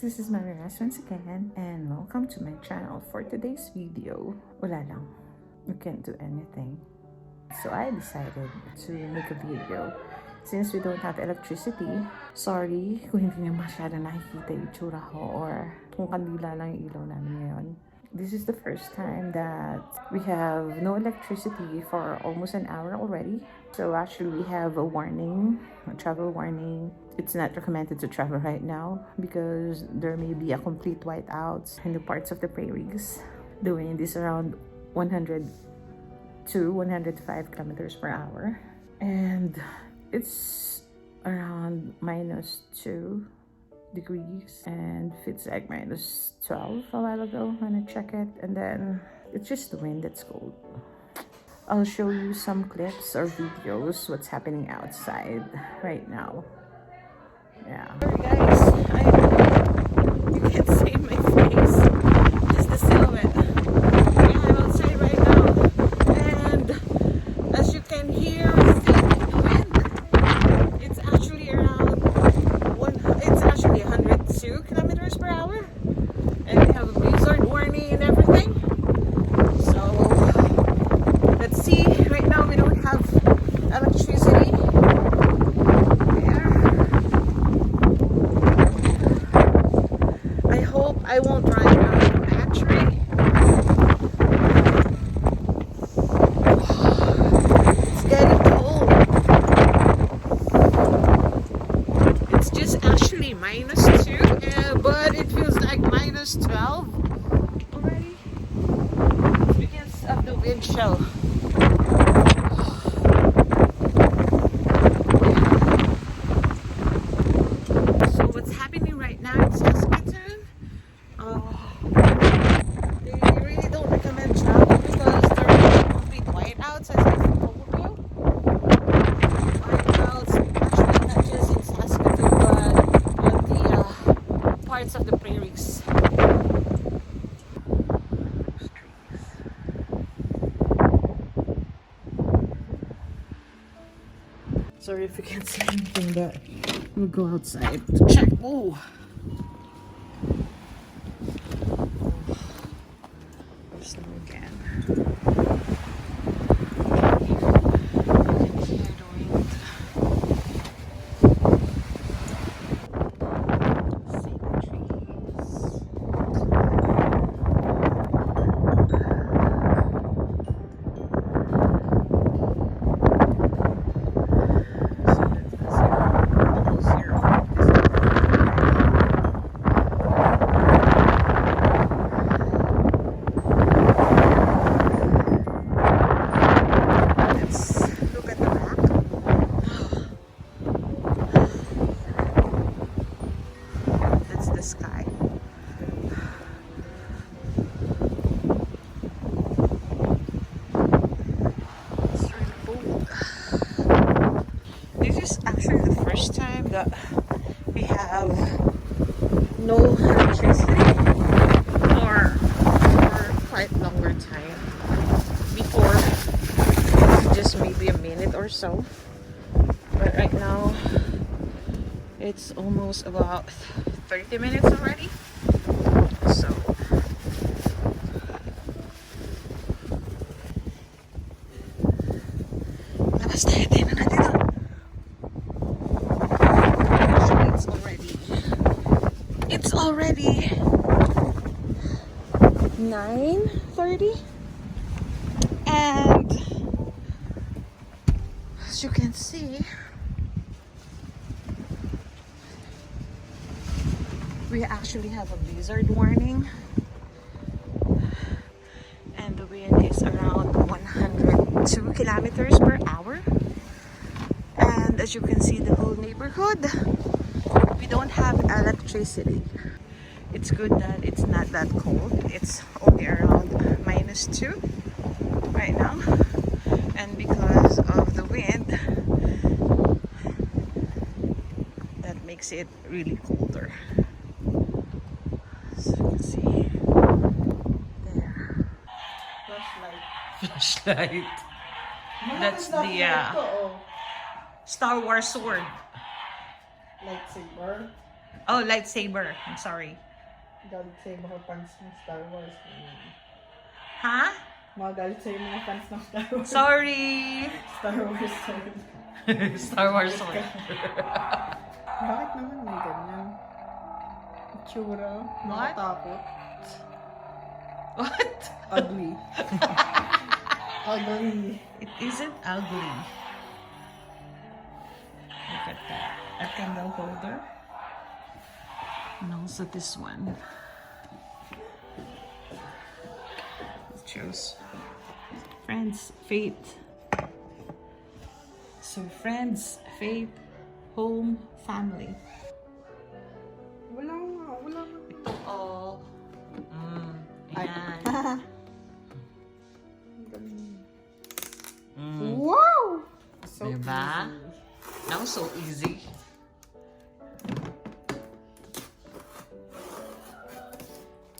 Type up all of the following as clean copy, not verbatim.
this is Marinas once again, and welcome to my channel. For today's video, wala lang. We can't do anything. So I decided to make a video. Since we don't have electricity, sorry kung hindi nyo masyado nakikita yung itsura ko or kung kandila lang yung ilaw namin ngayon. This is the first time that we have no electricity for almost an hour already. So actually we have a warning, a travel warning. It's not recommended to travel right now because there may be a complete whiteout in the parts of the prairies. The wind is around 100 to 105 kilometers per hour. And it's around -2 degrees and feels like -12 a while ago when I check it, and then it's just the wind that's cold. I'll show you some clips or videos what's happening outside right now. Yeah. Sorry guys, you can't see my face, just the silhouette. Yeah, I'm outside right now, and as you can hear, see the wind. It's actually around 102 kilometers per hour, and we have a blizzard warning and everything. So let's see. Right now we don't have electricity. I hope I won't run out of battery. It's getting cold. It's just actually -2, but it feels like -12 already because of the wind chill. So what's happening right now in Saskatoon? They really don't recommend travel because there are complete whiteouts, as I told you. Whiteouts, actually not just in Saskatoon, but on the parts of the prairies. Sorry if you can't see anything, but we'll go outside to check. Oh! There's snow again. You can hear the wind. See the trees. The sky. It's really cold. This is actually the first time that we have no electricity for quite longer time. Before, just maybe a minute or so, but right now it's almost about 30 minutes already. So labas tayo, tayo na dito. So it's already 9:30, and as you can see, we actually have a blizzard warning, and the wind is around 102 kilometers per hour. And as you can see, the whole neighborhood, we don't have electricity. It's good that it's not that cold. It's only around -2 right now, and because of the wind, that makes it really colder. So you can see there. Flashlight. That's the Star Wars sword. Lightsaber. Oh, lightsaber. I'm sorry. Galit sa'yo mga fans ng Star Wars. Ha? Mga galit sa'yo mga fans ng Star Wars. Sorry. Star Wars sword. Star Wars sword. Bakit naman may ganyan? Itsura. What? Nakatakot. What? Ugly. Ugly. It isn't ugly. Look at that. A candle holder. And also this one. Choose friends, faith. So friends, faith, home, family. Wala nga. Ito all. Ayan. Wow! So Diba? easy. Now so easy.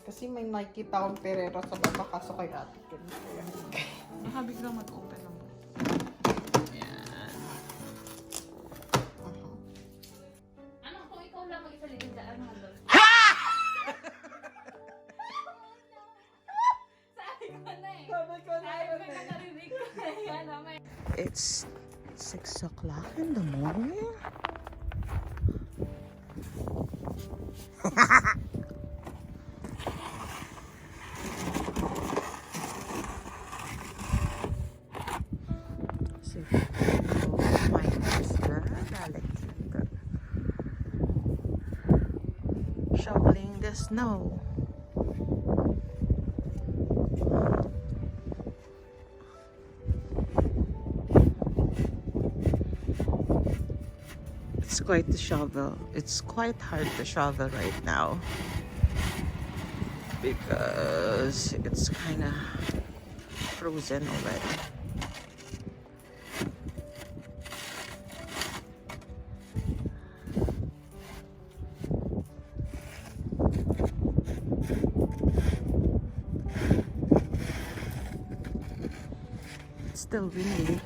Kasi may nakikita akong perero sa baba kaso kay ate ko. Baka biglang mag-open ang Ayan. Ano kung ikaw lang mag-isa litin sa ano? Sabi ko na eh. Sabi ko na Sabi yun ko na eh. narinig ko na yan. May It's 6 o'clock in the morning. Shoveling the snow. It's quite the shovel. It's quite hard to shovel right now because it's kind of frozen already. It's still windy.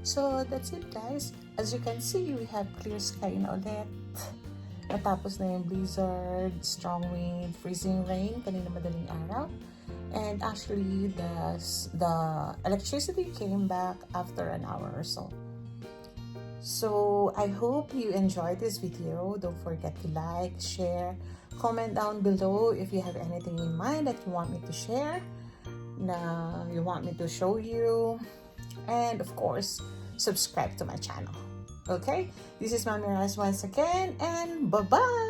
So that's it guys. As you can see, we have clear sky na ulit. Natapos na yung blizzard, strong wind, freezing rain kanina madaling araw. And actually the electricity came back after an hour or so. So I hope you enjoyed this video. Don't forget to like, share, comment down below if you have anything in mind that you want me to share, na you want me to show you. And of course, subscribe to my channel. Okay? This is Mami Raz once again, and bye-bye!